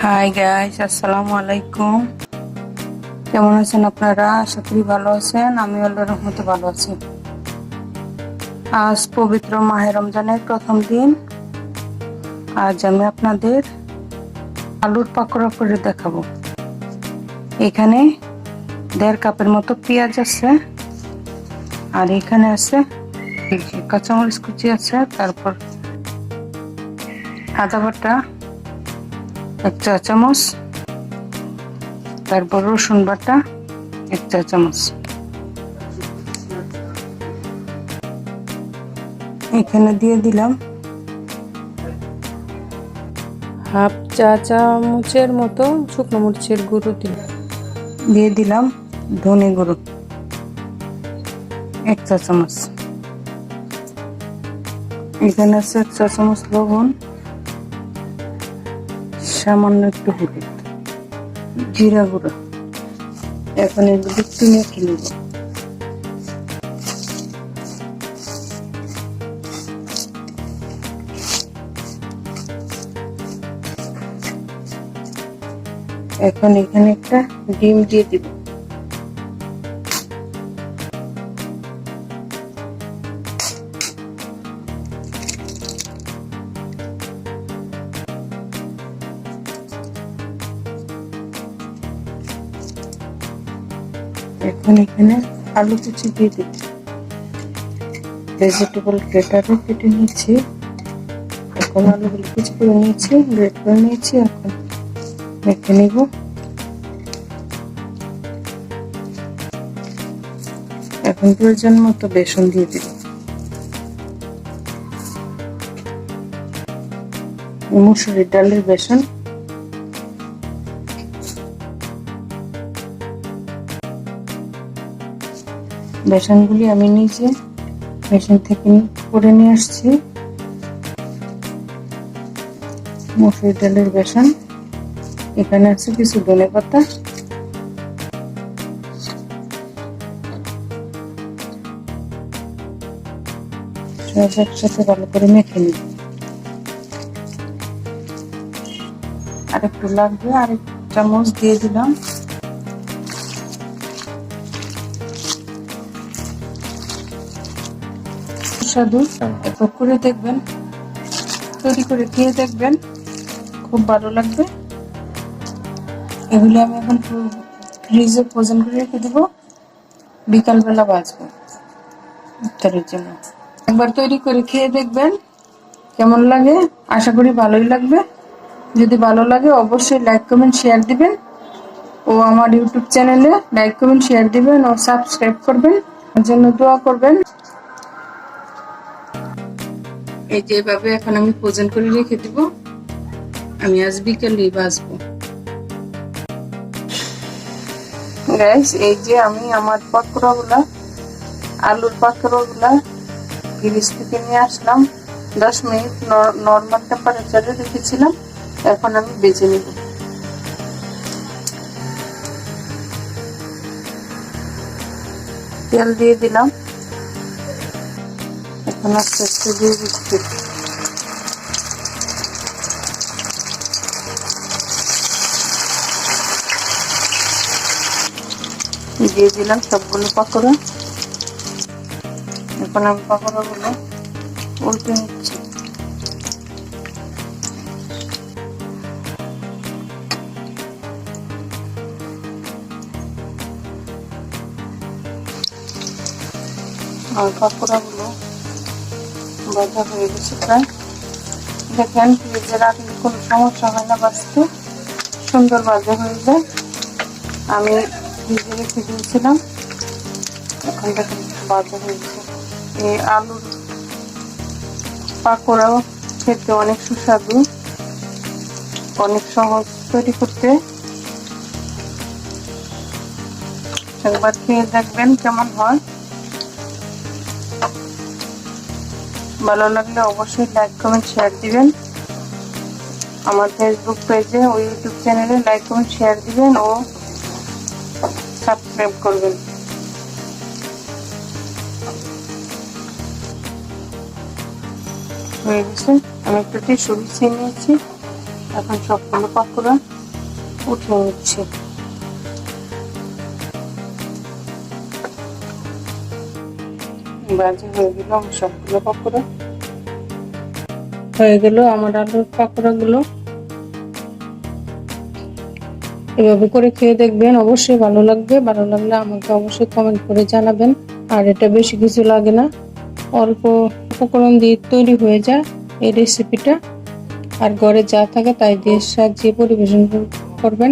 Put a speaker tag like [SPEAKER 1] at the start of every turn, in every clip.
[SPEAKER 1] Hi guys, আসসালামু আলাইকুম। কেমন আছেন আপনারা? আশা করি ভালো আছেন। আমি আল্লাহর রহমতে ভালো আছি। আজ পবিত্র মাহে রমজানের প্রথম দিন। আজ আমি আপনাদের আলুর পাকোড়া করে দেখাবো। এখানে 1.5 কাপের মতো পেঁয়াজ আছে, আর এখানে আছে কাঁচামরিচ কুচি আছে, তারপর আদা বাটা 1 চা চামচ, তারপর রসুন বাটা 1 চা চামচ। এখানে দিয়ে দিলাম হাফ চা চামচের মতো শুকনো মরিচের গুঁড়ো, দিয়ে দিলাম ধনে গুঁড়ো 1 চা চামচ। এখানে আছে 1 চা চামচ লবণ, সামান্য একটু হলুদ, জিরা গুঁড়ো। এখন এগুলো একটু মেখে নেব। এখন এখানে একটা ডিম দিয়ে দিব। এখন এখানে আলু কুচি দিয়ে দিব। ভেজিটেবল গ্রেটারে কেটে নিয়েছি। এখন আলুগুলো কুচি করে নিয়েছি, গ্রেট করে নিয়েছি। এখন মেখে নিব। এখন প্রয়োজন মতো বেসন দিয়ে দিব। মুসুরির ডালের বেসন। বেসনগুলি আমি নিজে মেশিন থেকে করে নিয়ে আসছি। মুসুরির ডালের বেসন। এখানে আছে কিছু ধনেপাতা, সব একসাথে ভালো করে মেখে নিব। আর একটু লাগবে, আর 1 চামচ দিয়ে দিলাম। সুস্বাদু, একবার করে দেখবেন, তৈরি করে খেয়ে দেখবেন, খুব ভালো লাগবে। এগুলি আমি এখন ফ্রিজে ফ্রোজেন করে রেখে দেবো, বিকালবেলা ভাজবো ইফতারের জন্য। একবার তৈরি করে খেয়ে দেখবেন কেমন লাগে। আশা করি ভালোই লাগবে। যদি ভালো লাগে অবশ্যই লাইক কমেন্ট শেয়ার দিবেন, ও আমার ইউটিউব চ্যানেলে লাইক কমেন্ট শেয়ার দিবেন ও সাবস্ক্রাইব করবেন। আমার জন্য দোয়া করবেন। এই যে এভাবে এখন আমি ফ্রোজেন করে রেখে দিব। আমি আজ বিকেলেই ভাজবো। গাইস, এই যে আমি আমার পাকোড়াগুলা, আলুর পাকোড়াগুলা ফ্রিজ থেকে নিয়ে আসলাম। 10 মিনিট নর্মাল টেম্পারেচারে রেখেছিলাম। এখন আমি বেজে নেব। তেল দিয়ে দিলাম। এখন আস্তে আস্তে দিয়ে দিচ্ছি। দিয়ে দিলাম সবগুলো পাকোড়া। এখন আমি পাকোড়াগুলো উল্টে নিচ্ছি। আর পাকোড়াগুলো ভাজা হয়ে গেছে প্রায়। দেখেন, ফ্রিজে রাখলে কোনো সমস্যা হয় না, বাঁচতে সুন্দর ভাজা হয়ে যায়। আমি ফ্রিজে রেখে দিয়েছিলাম, এখন দেখেন ভাজা হয়ে গেছে। এই আলুর পাকোড়াও খেতে অনেক সুস্বাদু, অনেক সহজ তৈরি করতে। একবার খেয়ে দেখবেন কেমন হয়। ভালো লাগলে অবশ্যই লাইক কমেন্ট শেয়ার দিবেন। আমার ফেসবুক পেজে ও ইউটিউব চ্যানেলে লাইক কমেন্ট শেয়ার দিবেন ও সাবস্ক্রাইব করবেন। হয়ে গেছে। আমি একটা টিস্যু বিছিয়ে নিয়েছি। এখন সবগুলো পাকোড়া উঠে নিচ্ছি। ভাজি হয়ে গেল আমার সবগুলো পাকোড়া। হয়ে গেল আমার আলুর পাকোড়া গুলো। এভাবে করে খেয়ে দেখবেন, অবশ্যই ভালো লাগবে। ভালো লাগলে আমাকে অবশ্যই কমেন্ট করে জানাবেন। আর এটা বেশি কিছু লাগে না, অল্প উপকরণ দিয়ে তৈরি হয়ে যায় এই রেসিপিটা। আর ঘরে যা থাকে তাই দিয়ে সাজিয়ে পরিবেশন করবেন,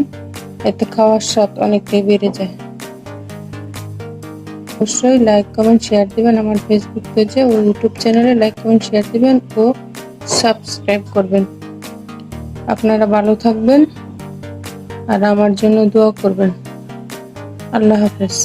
[SPEAKER 1] এতে খাওয়ার স্বাদ অনেকটাই বেড়ে যায়। অবশ্যই লাইক কমেন্ট শেয়ার দিবেন। আমার ফেসবুক পেজে ও ইউটিউব চ্যানেলে লাইক কমেন্ট শেয়ার দিবেন ও সাবস্ক্রাইব করবেন। আপনারা ভালো থাকবেন আর আমার জন্য দোয়া করবেন। আল্লাহ হাফেজ।